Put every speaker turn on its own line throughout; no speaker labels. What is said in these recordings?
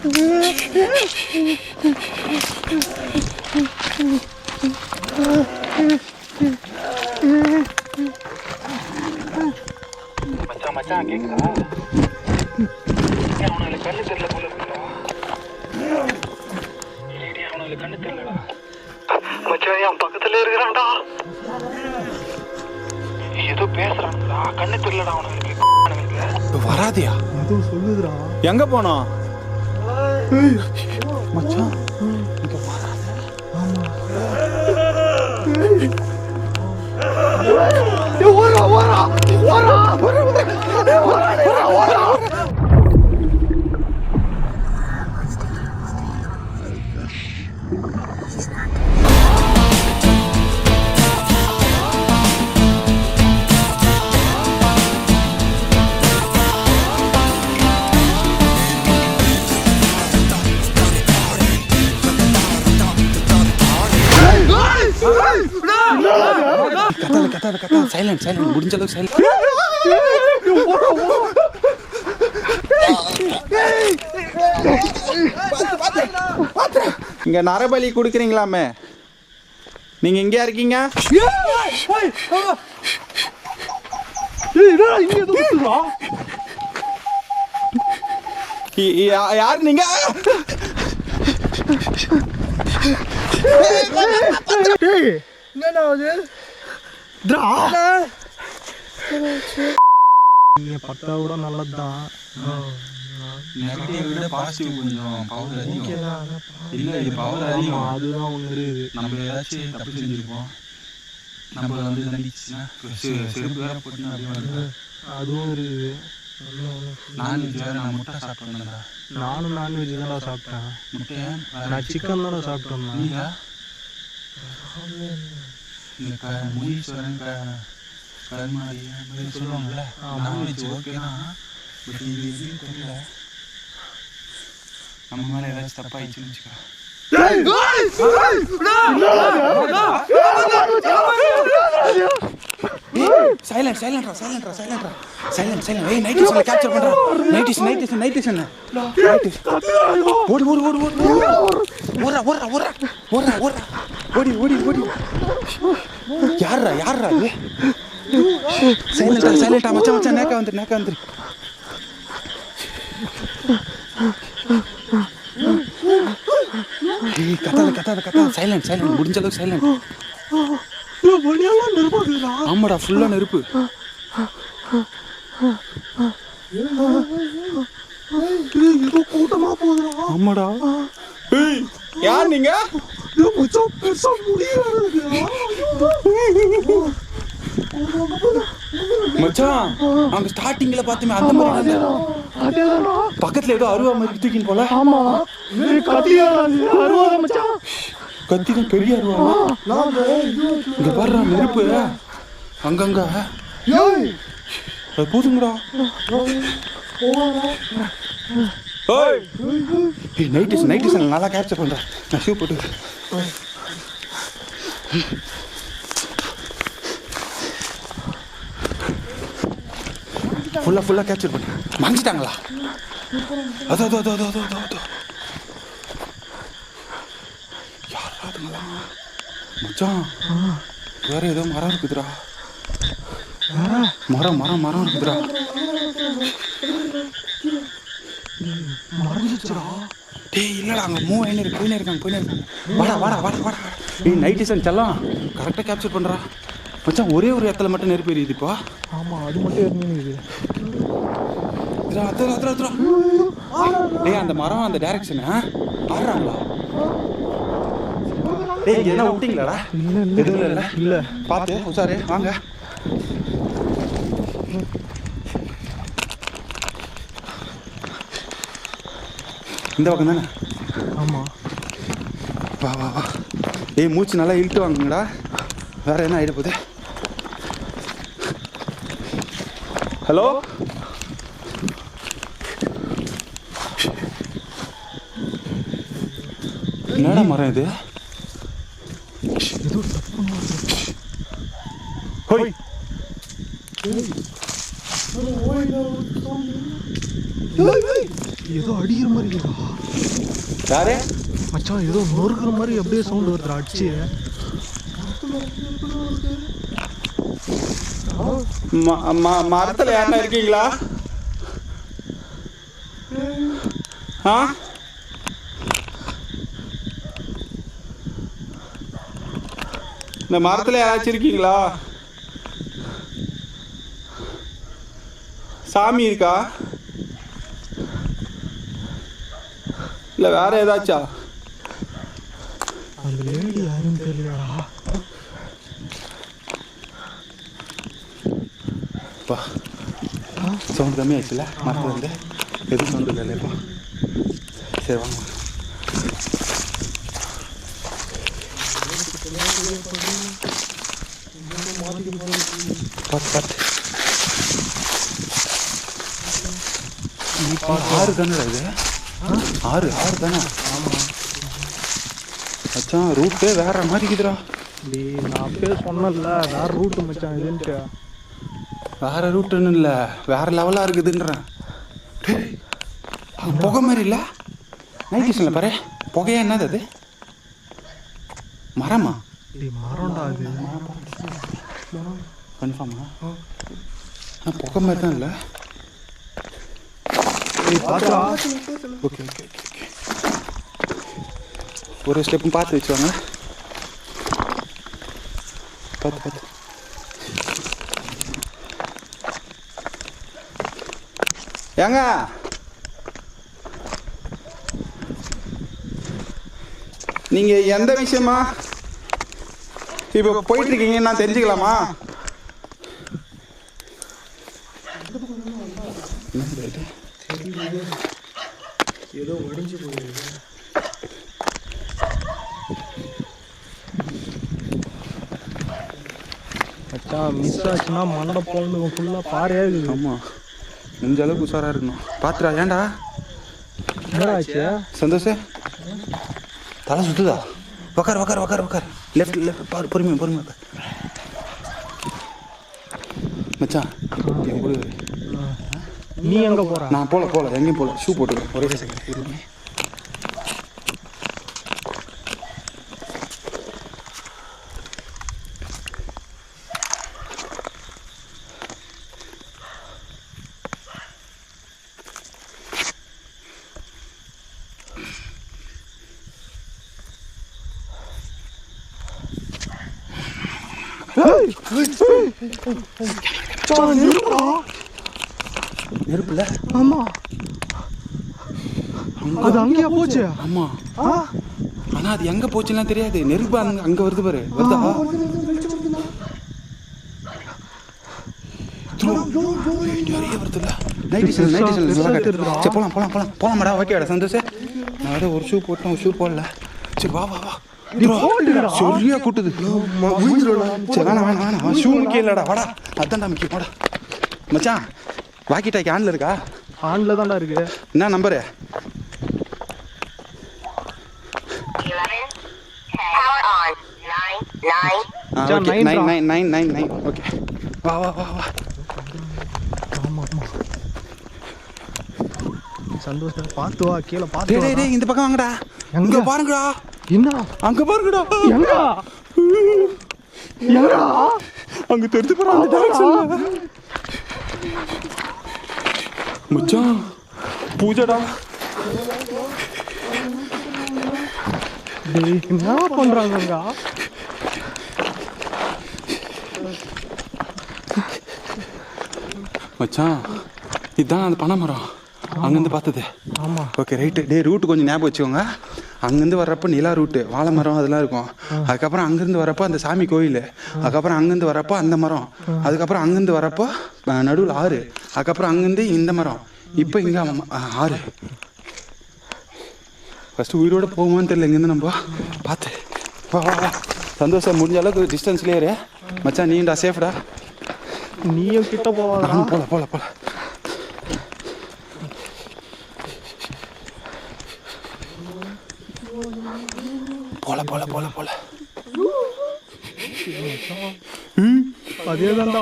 மச்சான் மச்சான் கேக்குதா? அவனுக்கு கண்ணு தெரியல போல இருக்குடா. அவனுக்கு கண்ணு தெரியலடா. மச்சான் என் பக்கத்துல இருக்கிறான்டா. ஏதோ பேசுறான்டா. கண்ணு தெரியலடா அவனுக்கு.
வராதியா?
ஏதோ சொல்லுதுடா.
எங்க போனோம் மச்சான்? இங்க வராத.
ஆமா.
கத்தாத சைலண்ட் முடிஞ்ச அளவுக்கு சைலண்ட். இங்க நரபலி குடுக்குறீங்களாமே, நீங்க எங்கயா இருக்கீங்க? யாரு நீங்க?
நீங்க பட்டா கூட நல்லதுதான்.
நெகட்டிவ் விட பாசிட்டிவ் கொஞ்சம் பவர் அதிகம். இல்ல இது பவர் அதிகம்.
அதுதான் ஒன்று இருக்குது.
நம்ம ஏதாச்சும் தப்பு செஞ்சிருப்போம், நம்ம வந்து தண்டிச்சுன்னா செருப்பு வேற போட்டு அப்படியே
அதுவும் இருக்குது.
நான்வெஜ் வேற. நான் முட்டை சாப்பிட்டேன்டா.
நானும் நான்வெஜ் தானே சாப்பிட்டேன்.
முட்டையா?
நான் சிக்கன் தானே சாப்பிட்டேன்.
நீங்க இந்த முனீஸ்வரன் கருமாரி சொல்லுவாங்கல்ல, நான்வெஜ் ஓகேனா. பட் இது எதுவும் தெரியல, நம்ம மேலே ஏதாச்சும் தப்பாயிடுச்சுன்னு வச்சுக்கோ. சைலண்ட். ஏய் நைட்டிஷன்ல கேப்சர் பண்றா. நைட்டிஷன். ஓடு. ஓடி. யாரா இது? சைலண்டா மச்சான் நேக்கா வந்துரு. ஏய் கத்தாத சைலண்ட் முடிஞ்ச அளவுக்கு சைலண்ட். ஆமாடா, ஃபுல்லா நெருப்பு.
கூட்டமா போகுதுடா.
ஆமாடா. ஏய் யார் நீங்க? மச்சான் அங்க ஸ்டார்டிங்ல பாத்துமே அந்த மாதிரி பக்கத்துல ஏதோ அருவா மாதிரி தூக்கின்னு போல.
ஆமா, அருவா மச்சான்.
கத்திதான் பெரிய அருவா. இங்க பாரு நெருப்பு அங்கங்க. அது போதுங்கடா. நைட்டிஷன் நல்லா கேப்சர் பண்றேன். நான் ஷூ போட்டு ஃபுல்லா கேப்சர் பண்ண. மறைஞ்சிட்டாங்களா? அதோ யாராதுங்களா? மச்சான் வேற ஏதோ மரம் இருக்குதுடா. மரம் இருக்குதுடா.
மறைஞ்சிச்சுடா.
டேய் இல்லடா, அங்க மூவ் ஆயினே இருக்காங்க. வாடா. ஏய் நைட்டிஷன் செல்லம் கரெக்டா கேப்சர் பண்றா. மச்சான் ஒரே ஒரு இடத்துல மட்டும் நெருப்பு எரியுதுப்பா.
ஆமா, அது மட்டும் எரிஞ்சுது.
டேய் அந்த மரம் அந்த டைரக்ஷன் ஆடுறாங்களா? டேய் என்ன விட்டீங்களாடா? எதுவும் இல்ல. பார்த்து உசாரு வாங்க. இந்த பக்கம் தானே?
ஆமா.
வா. ஏய் மூச்சு நல்லா இழுத்து வாங்குங்கடா. வேற என்ன ஆயிட போகுது? ஹலோ என்னடா மரம் இது? ஹோய்
ஏதோ அடிக்கிற மாதிரி இருக்குடா.
யாரு
மச்சான் ஏதோ நொறுக்குற மாதிரி அப்படியே சவுண்ட் வருதுடா அடிச்சு.
மரத்துல யாருன்னா இருக்கீங்களா? ஆ இந்த மரத்துல யாராச்சும் இருக்கீங்களா? சாமி இருக்கா இல்ல வேற ஏதாச்சா?
அந்த லேடி யாருன்னு தெரியலடா.
சவுண்ட் கம்மி ஆயிடுச்சுல மரத்துல இருந்து. எதுவும் சவுண்ட் இல்லை இப்போ. சரி வாங்க. பார்த்து ஆறு தானடா இது? ஆறு தானே? மச்சான் ரூட்டே வேற மாதிரி இருக்குதுடா.
நான் அப்படியே சொன்னல வேற ரூட்டு மச்சான் இதுன்ட்டு.
வேற ரூட்டுன்னு இல்லை, வேற லெவலாக இருக்குதுன்றேன். புகை மாதிரி இல்லை நைட் விஷனில் பாரு. புகையா என்னது அது? மரமா?
மரம்டா அது.
கன்ஃபார்மா? புகை மாதிரி தான் இல்லை. Okay okay okay. ஒரு ஸ்டெப்பும் பார்த்து வச்சுவாங்க. பார்த்து ஏங்க நீங்க எந்த விஷயமா இப்போ போயிட்டு இருக்கீங்கன்னு நான் தெரிஞ்சுக்கலாமா?
ஏதோ ஒடிஞ்சு போயிருக்கு. மச்சான் மிஸ் ஆச்சுன்னா மண்டை போகணும் ஃபுல்லாக பாறையாக இருக்குது.
ஆமாம், முடிஞ்ச அளவுக்கு உஷாராக இருக்கணும். பார்த்துடா. ஏன்டா
என்னடா ஆச்சு?
சந்தோஷ தலை சுற்றுதா? உக்கார். லெஃப்ட் பாரு. பொறுமையாக மச்சான் என் கூட.
நீ எங்கே போகிற?
நான் போகல எங்கேயும் போகல. ஷூ போட்டுக்கிறேன். ஒரே செகண்ட். நெருப்புல?
ஆமா, அது அங்கேயா போச்சு?
ஆமா, ஆனா அது எங்க போச்சுலாம் தெரியாது. நெருப்பு அங்க வருது பாரு. வருதா? போலாமாடா? ஓகேடா சந்தோஷ். நான் வேற ஒரு ஷூ போட்டேன், ஒரு ஷூ போடல. சரி வா சரியா கூட்டுது. சரி வேணாம் ஷூ முக்கியம் இல்லடா. வாடா, அதான்டா முக்கியம். வாடா மச்சான். வாக்கி டாக்கி ஆன்ல இருக்கா?
ஆன்ல தான்டா இருக்கு.
என்ன நம்பரு? ஓகே வா.
ஆமா சந்தோஷம். பார்த்து வா, கீழே பார்த்து.
டேய் இந்த பக்கம் வாங்கடா. எங்க பாருங்கடா.
என்ன
அங்க பாருங்கடா.
எங்க
அங்க தெரிஞ்சு போற அந்த டைரக்ஷன்ல. மச்சான் பூஜைடா.
டேய் என்ன பண்றாங்க?
மச்சான் இதுதான் அந்த பனை மரம் அங்கேருந்து பார்த்தது.
ஆமாம்.
Okay right. டே ரூட்டு கொஞ்சம் ஞாபகம் வச்சுக்கோங்க. அங்கேருந்து வர்றப்போ நிலா ரூட்டு, வாழை மரம் அதெல்லாம் இருக்கும். அதுக்கப்புறம் அங்கேருந்து வரப்போ அந்த சாமி கோயில். அதுக்கப்புறம் அங்கேருந்து வரப்போ அந்த மரம். அதுக்கப்புறம் அங்கேருந்து வரப்போ நடுவில் ஆறு. அதுக்கப்புறம் அங்கேருந்து இந்த மரம். இப்போ இங்கே ஆறு. ஃபஸ்ட்டு உயிரோடு போகுமான்னு தெரியல. இங்கேருந்து நம்ம பார்த்து வா. சந்தோஷம். முடிஞ்ச அளவுக்கு டிஸ்டன்ஸ்லேயே இரு மச்சான். நீண்டா சேஃப்டா.
நீயும் கிட்ட போகலாம்.
போல
அதேதான்டா.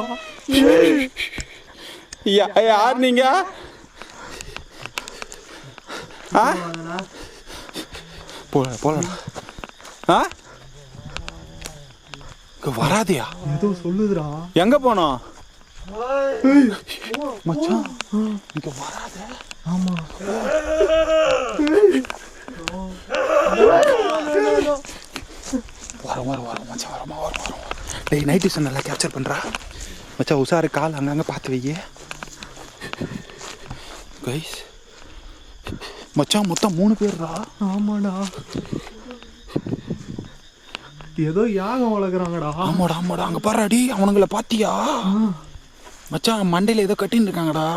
யார் நீங்க? ஆ போலடா ஆ வராதியா
ஏதோ சொல்லுதுடா.
எங்க போனோம் மச்சான் இங்க வராத.
ஆமா
வரும் மச்சான் வரும். டேய் நைட் விஷன் நல்லா கேப்சர் பண்றா மச்சான். உஷாரு கால் அங்கங்க பார்த்து வையே கைஸ். மச்சான் மொத்தம் 3 பேர்ரா.
ஆமாடா ஏதோ யாகம் வளர்க்குறாங்கடா.
ஆமாடா அங்க பாருடி அவனுங்கள பாத்தியா மச்சான்? மண்டையில ஏதோ கட்டின்னு இருக்காங்கடா.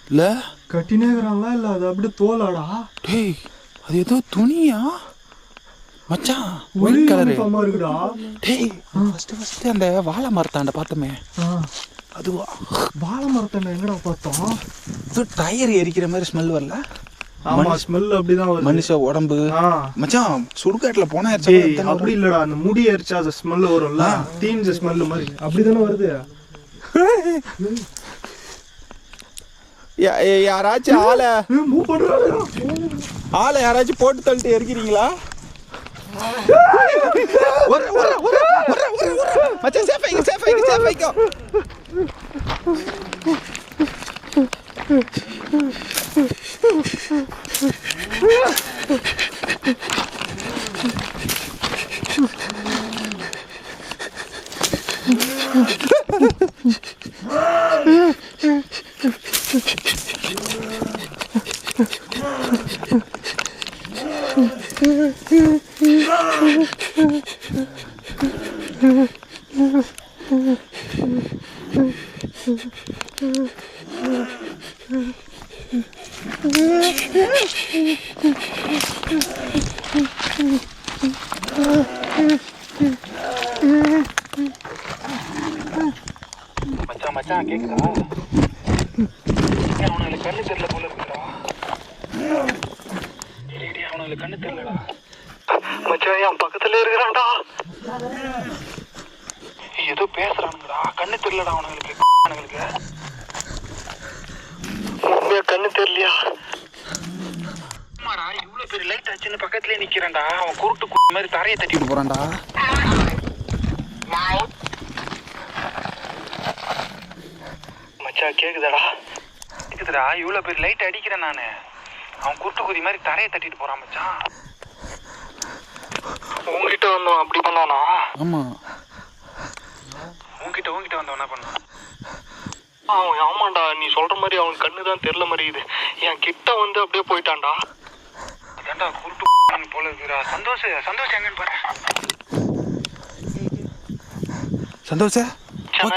இல்ல
கட்டினேங்கிறாங்களா இல்ல அது அப்படியே தோலாடா?
டேய் அது ஏதோ துணியா மச்சான்? ஒயிட் கலரு
இருக்குடா.
டேய் ஃபர்ஸ்ட் அந்த வாழை மரத்தாண்ட பார்த்தோமே அதுவா?
வாழை மரத்தாண்ட எங்கடா பார்த்தோம்?
இது டயர் எரிக்கிற மாதிரி ஸ்மெல் வரல?
ஆமா ஸ்மெல் அப்படிதான் வருது.
மனுஷ உடம்பு மச்சான் சுடுகாட்டுல போனா
அப்படி இல்லடா, அந்த முடி எரிச்சா அந்த ஸ்மெல் வரும்ல, தீஞ்ச ஸ்மெல் மாதிரி அப்படிதானே வருது.
யாராச்சும் ஆளை யாராச்சும் போட்டு தள்ளிட்டு எரிக்கிறீங்களா? மச்சான் சேஃப் ஆயிக்கோ. மச்சான் கேக்குதா? அவனுக்கு கண்ணு தெரியல போல இருக்குடா. அவனுக்கு கண்ணு தெரியலடா
மச்சான். என் பக்கத்துல இருக்கிறான்டா.
ஏதோ பேசுறானுங்கடா. கண்ணு தெரியலடா அவனுங்களுக்கு.
உண்மையா கண்ணு தெரியலையா?
ஆமாடா இவ்வளவு பெரிய லைட் ஆச்சுன்னு பக்கத்துலயே நிக்கிறான்டா. அவன் குருட்டு மாதிரி தரையை தட்டிட்டு போறான்டா.
மச்சான் கேக்குதாடா?
கேக்குதுடா. இவ்வளவு பெரிய லைட் அடிக்கிறேன் நானு. அவன் குருட்டு குதி மாதிரி தரையை தட்டிட்டு போறான் மச்சான்.
உங்ககிட்ட வந்தோம் அப்படி பண்ணானா?
ஆமா உன்கிட்ட வந்தவன் என்ன பண்ணான்?
ஆமாண்டா நீ சொல்ற மாதிரி அவன் கண்ணுதான் தெரியல மாதிரி இது. என் கிட்ட வந்து அப்படியே போயிட்டான்டா.
அதான்டா குருட்டு போல இருக்குடா. சந்தோஷ் எங்கன்னு பாரு. சந்தோஷ்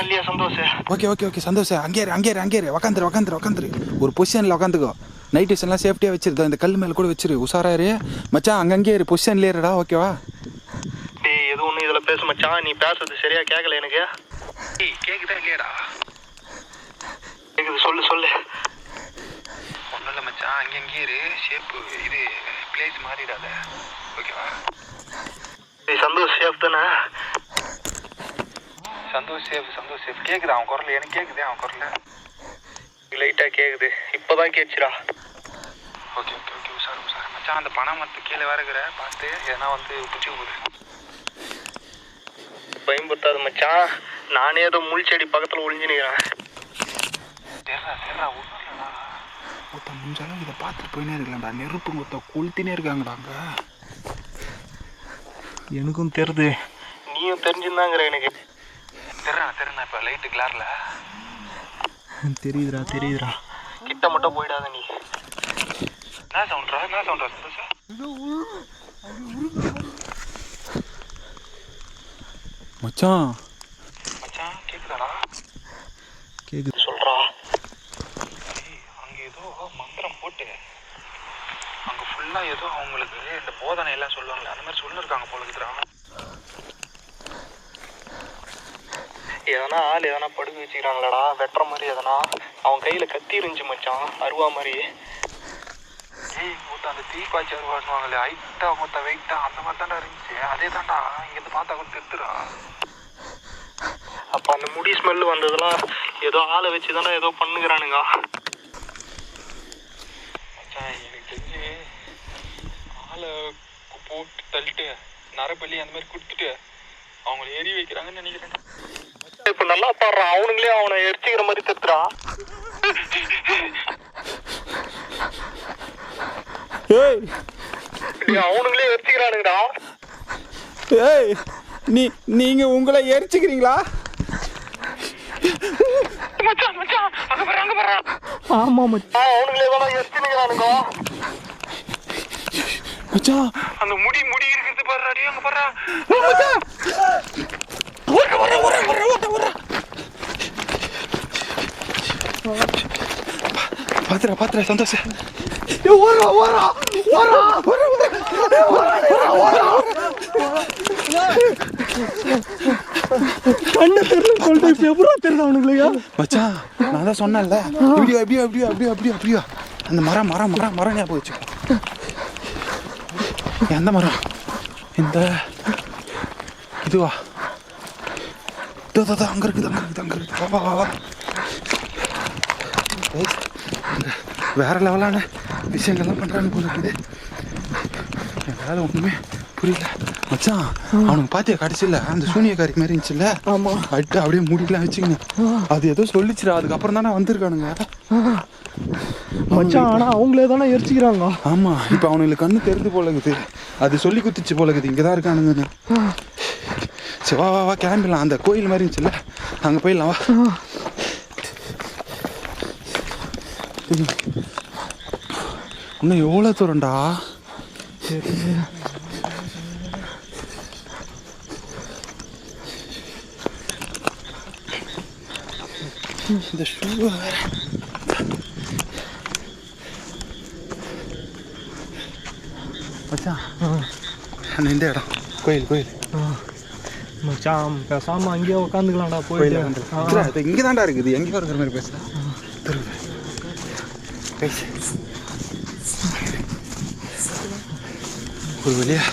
இல்லையா சந்தோஷ்?
ஓகே சந்தோஷ் அங்கேரு உக்காந்துரு. ஒரு பொசிஷன்ல உக்காந்துக்கோ. நைட் விஷன்லாம் சேஃப்டியா வச்சிருந்தோம். இந்த கல் மேல கூட வச்சிரு. உஷாராரு மச்சான். அங்கங்கே இரு பொசிஷன்ல இருடா. ஓகேவா?
டேய் எது ஒண்ணு இதுல பேச மச்சான். நீ பேசுறது சரியா கேட்கல எனக்கு.
டேய் கேக்குதா இல்லையாடா?
கேக்குது சொல்லு.
ஒண்ணும் இல்ல மச்சான். அங்கங்கே இரு. ஷேப் இது பிளேஸ் மாறிடாத. ஓகேவா?
டேய் சந்தோஷ் சேஃப் தானே?
சந்தோஷ் சேஃப். கேக்குதா அவன் குரல்? எனக்கு கேக்குது அவன் குரல்.
லைட்டா கேக்குது. இப்பதான் கேட்சுடா.
ஓகே உஷாரு மச்சான். அந்த பனை மரத்து கீழே வேற இருக்கிற பார்த்து ஏன்னா வந்து பிடிச்சி போகுது.
பயன்படுத்தாது மச்சான். நானே ஏதோ முள் செடி பக்கத்துல ஒளிஞ்சு நிக்கிறேன்.
சரிடா ஒன்றும் இல்லைடா. முடிஞ்சாலும் இதை பார்த்துட்டு போயினே இருக்கலாம்டா. நெருப்பு கொளுத்தினே இருக்காங்கடா அங்க.
எனக்கும் தெரியுது.
நீயும் தெரிஞ்சுதாங்கிற எனக்கு.
தெரியுதா இப்போ லைட்டு கிளார்ல
தெரியுதுடா.
கிட்ட மட்டும் போயிடாத நீ.
என்ன சவுண்ட்ரா மச்சான் கேக்குதாடா?
கேக்குது
சொல்றா.
அங்க ஏதோ மந்திரம் போட்டு அங்க ஃபுல்லா ஏதோ அவங்களுக்கு இந்த போதனை எல்லாம் சொல்லுவாங்களே அந்த மாதிரி சொல்லிருக்காங்க போல இருக்குதுடா.
எதனா ஆள் எதனா படுக்க வச்சுக்கிறாங்களாடா வெட்டுற மாதிரி. எதனா அவன் கையில கத்தி இருந்துச்சு மச்சான், அருவா மாதிரி.
அந்த தீப்பாய்ச்சி அருவாடுவாங்களே ஹைட்டா வெயிட்டா அந்த மாதிரி தாண்டா இருந்துச்சு. அதே தாண்டா இங்கிருந்து பார்த்தா கூட தெரிஞ்சுடா.
அப்ப அந்த முடி ஸ்மெல் வந்ததெல்லாம் ஏதோ ஆளை வச்சுதானே ஏதோ பண்ணுகிறானுங்க.
எனக்கு தெரிஞ்ச
மேலே போட்டு தள்ளிட்டு நரபலி அந்த மாதிரி கொடுத்துட்டு அவங்கள எரி வைக்கிறாங்கன்னு நினைக்கிறேன். இப்போ நல்லா பாடுறான், அவனுங்களே அவனை எரிச்சிக்கிற மாதிரி தத்துறான்.
ஏய்
அவனுங்களே எரிச்சிக்கிறானுங்கடா.
ஏய் நீங்க உங்களை எரிச்சுக்கிறீங்களா?
மச்சான் மச்சான் அங்க பாரு.
ஆமா மச்சான்,
அவனுங்களே தான் எரிச்சிக்கிறானுங்க.
மச்சான்
அந்த முடி இருக்குது பாருடா, அங்க பாரு.
மச்சான் பாத்துற சந்தோஷம்.
கண்ணு தெரியல சொல்லிட்டு எப்படா தெரியல அவனுங்களா?
மச்சான் நான் தான் சொன்னேன்ல, அப்படியா அந்த மரம் ஞாபகம் வச்சு. எந்த மரம்? இந்த இதுவா? அங்க இருக்குது. வா. வேற லெவலான விஷயங்கள்லாம் பண்றாங்க போல இருக்குது. எங்களால ஒண்ணுமே புரியல மச்சான். அவனுக்கு பாத்தியா கடைசியில அந்த சூனியக்காரி மாதிரி இருந்துச்சுல்ல?
ஆமா.
அட்டு அப்படியே முடிக்கலாம் வச்சுக்கணும். அது ஏதோ சொல்லிச்சுடா, அதுக்கப்புறம் தானே வந்திருக்கானுங்க
மச்சான். ஆனா அவங்களே தானே எரிச்சிக்கிறாங்க.
ஆமா, இப்ப அவனுங்களுக்கு கண்ணு தெரிந்து போல இருக்குது. அது சொல்லி குத்துச்சு போல இருக்குது, இங்கதான் இருக்கானுங்கன்னு. சரி வா கிளம்பிடலாம். அந்த கோயில் மாதிரி இருந்துச்சுல்ல, அங்க போயிடலாம் வா. இன்னும் எவ்வளோ தூரம்டா? இந்த ஷூ வேற. மச்சான் இந்த இடம் கோயில்
மச்சான் பேசாம அங்கேயே உட்காந்துக்கலாம்டா. போயிட்டு
இங்கே தான்டா இருக்குது. எங்கேயோ இருக்கிற மாதிரி பேசுகிறேன். பேசு ஒரு வழியா.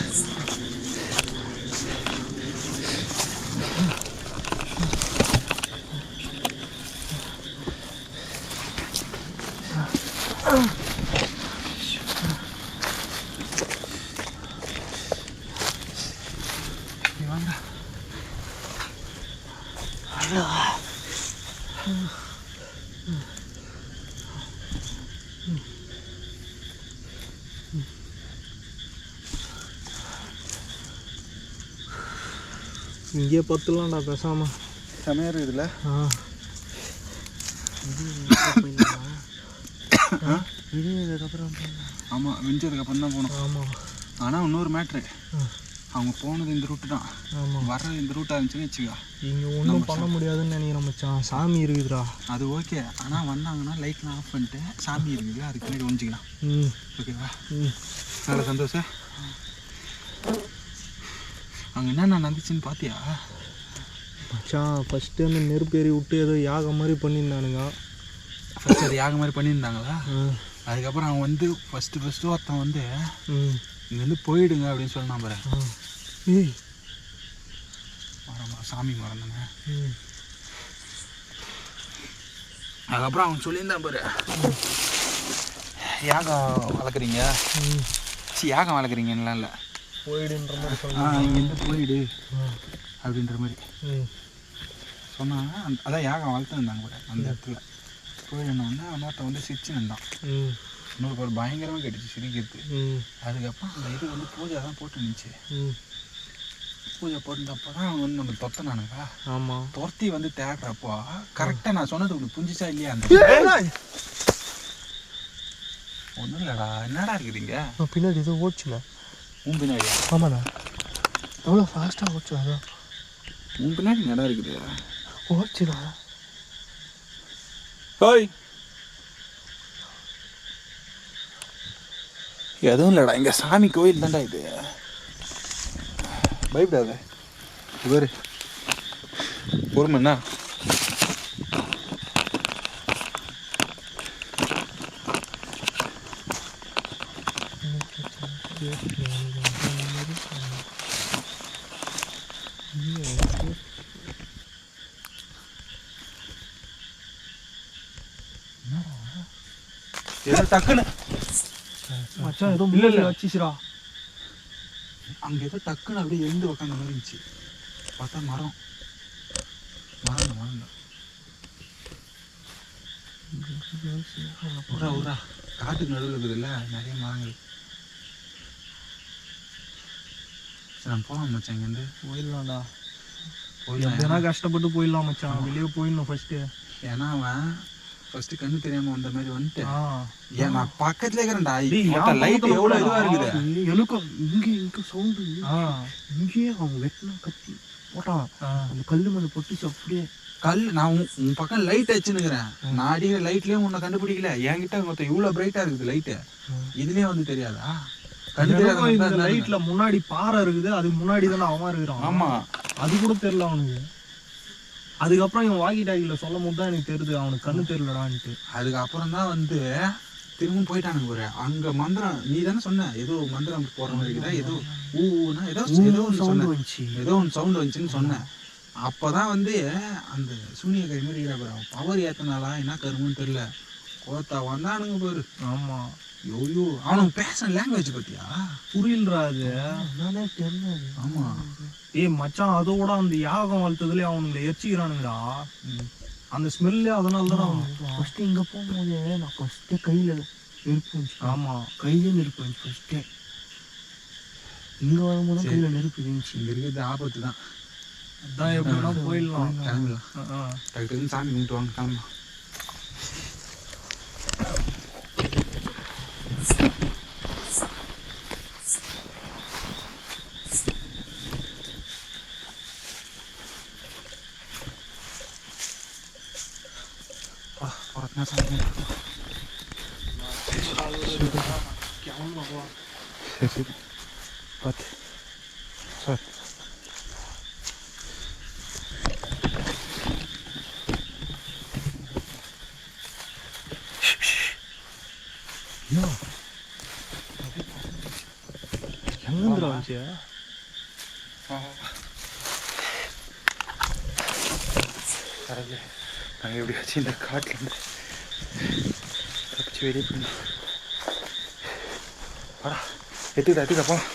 இங்கேயே பத்துலாம்டா பேசாம.
செமையா இருக்குதுல்ல? ஆமாம், விஞ்சதுக்கப்புறம் தான் போனோம்.
ஆமாம்.
ஆனால் இன்னொரு மேட்ரு, அவங்க போனது இந்த ரூட்டு தான்.
ஆமாம்,
வர்றது இந்த ரூட்டாக இருந்துச்சுன்னு வச்சுக்கா,
இங்கே ஒன்றும் பண்ண முடியாதுன்னு நினைக்கிறேன் மச்சான். சாமி இருக்குதுடா.
அது ஓகே. ஆனால் வந்தாங்கன்னா லைட்லாம் ஆஃப் பண்ணிட்டு சாமி இருக்குது, அதுக்கு முன்னாடி ஒழிஞ்சிக்கலாம். ஓகேவா? வேறு சந்தோஷம். அங்கே என்னென்ன நடந்துச்சுன்னு பார்த்தியா
மச்சான்? ஃபஸ்ட்டு அந்த நெருப்பேறி விட்டு ஏதோ யாகம் மாதிரி பண்ணியிருந்தானுங்க.
ஃபஸ்ட்டு அது யாகம் மாதிரி பண்ணியிருந்தாங்களா? அதுக்கப்புறம் அவன் வந்து ஃபஸ்ட்டு ஒருத்தன் வந்து இங்கேருந்து போயிடுங்க அப்படின்னு சொன்னான் பாரு. மரம் சாமி மரம் தானே. அதுக்கப்புறம் அவன் சொல்லியிருந்தான் பாரு, யாகம் வளர்க்குறீங்க, யாகம் வளர்க்குறீங்கலாம் இல்லை,
போயிடுன்ற மாதிரி சொன்னான்.
இங்கேருந்து போயிடு அப்படின்ற மாதிரி சொன்னாங்க. அதான் யாகம் வளர்த்துருந்தாங்க பாரு அந்த இடத்துல. போயிடணுன்னா இன்னொருத்த வந்து சிரிச்சு நின்றான். இன்னொரு ஒரு பயங்கரமாக கேட்டுச்சு சிரிக்கிறது. அதுக்கப்புறம் அந்த இது வந்து பூஜை தான் போட்டு இருந்துச்சு. பூஜை போட்டுட்டப்போ தான் அவங்க வந்து நம்ம தொத்தனானுங்க.
ஆமாம்,
துரத்தி வந்து தேடுறப்போ கரெக்டாக நான் சொன்னது உங்களுக்கு புரிஞ்சிச்சா இல்லையா? அந்த ஒன்றும் இல்லைடா, என்னடா இருக்குதுங்க
பின்னாடி ஏதோ ஓடுச்சுல.
உன் பின்னாடியா?
ஆமாண்ணா, எவ்வளோ ஃபாஸ்ட்டாக ஓடுச்சு. அதான்
உன் பின்னாடி என்னடா இருக்குது
ஓடுச்சுண்ணா.
ஓய், எதுவும் இல்லைடா, இங்கே சாமி கோயில் தான்டா இது. பயப்படாத, இவரு பொறுமைண்ணா.
டக்குன்னு மச்சான் ஏதோ இல்லை வச்சுச்சுடா.
அங்கே ஏதோ டக்குன்னு அப்படியே எழுந்து உக்காந்த மாதிரி இருந்துச்சு. பார்த்தா மரம் மரம் உரா காட்டுக்கு நடுவில் இருக்குதுல்ல நிறைய மரங்கள். சரி நம்ம போகலாம் மச்சான் இங்கேருந்து.
போயிடலாம்டா.
போயிடலாம்.
கஷ்டப்பட்டு போயிடலாம் மச்சான். வெளியே போயிடணும் ஃபர்ஸ்ட்டு.
ஏன்னா அவன் ஃபர்ஸ்ட் கண்ணு தெரியாம வந்த மாதிரி வந்துட்டு ஏன் நான் பக்கத்துல இருக்கிறேன்டா. லைட் எவ்வளோ இதுவாக இருக்குது.
எனக்கும் இங்கே சவுண்டு இங்கேயே அவங்க வெட்டினா கத்தி போட்டான். அந்த கல் மேலே பொட்டுச்சு அப்படியே.
கல் நான் உன் பக்கம் லைட் வச்சுன்னுக்கிறேன். நான் அடிக்கிற லைட்லேயும் உன்னை கண்டுபிடிக்கல. என்கிட்ட மொத்தம் இவ்வளோ பிரைட்டாக இருக்குது லைட்டு. இதுலேயே வந்து தெரியாதா? கண்ணு தெரியாத
லைட்ல முன்னாடி பாறை இருக்குது. அதுக்கு முன்னாடி தானே அவன் இருக்கிறான்.
ஆமா
அது கூட தெரியல அவனுக்கு. அதுக்கப்புறம் இவன் வாக்கி டாக்கில சொல்லும் போது தான் எனக்கு தெரியுது அவனுக்கு கண்ணு தெரியலடான்ட்டு.
அதுக்கப்புறம் தான் வந்து திரும்பவும் போயிட்டானுங்க. ஒரு அங்க மந்திரம் நீ தானே சொன்ன ஏதோ மந்திரம் போடுற மாதிரி இருக்குதா, ஏதோ ஊனா ஏதோ சவுண்ட் வந்துச்சு, ஏதோ ஒன்று சவுண்ட் வந்துச்சுன்னு சொன்னேன். அப்போதான் வந்து அந்த சூனிய கை மாதிரி பவர் ஏத்தனாலா என்ன கருமுன்னு தெரியல. கோத்தா வந்தானுங்க பாரு.
ஆமா
ஐயோ அவனுக்கு பேசுற லாங்குவேஜ் பத்தியா
புரியலடா. அது என்னன்னே தெரியல.
ஆமா
ஏய் மச்சான், அதோட அந்த யாகம் வளர்த்ததுல அவனுங்களை எரிச்சிக்கிறானுங்கடா. அந்த ஸ்மெல்லே அதனால தான் ஃபர்ஸ்ட் இங்க போகும்போது நான் ஃபர்ஸ்ட் கையில நெருப்பு இருந்துச்சு. ஆமா கையில நெருப்பு இருந்துச்சு ஃபர்ஸ்டே. இங்க வரும்போது கையில நெருப்பு இருந்துச்சு.
இங்க இருக்கிறது ஆபத்து தான்.
அதான் எப்படின்னா போயிடலாம்.
கிளம்பலாம். டக்குன்னு சாமி கும்பிட்டு வாங்க கிளம்பலாம். சரி பார்த்து சார்.
எங்கேருந்து வந்துச்சு?
நாங்கள் எப்படியாச்சும் இந்த காட்டிலேருந்து தப்பிச்சு வெளியே போயிடணும். வாடா எடுத்துக்கிட்டா போகலாம்.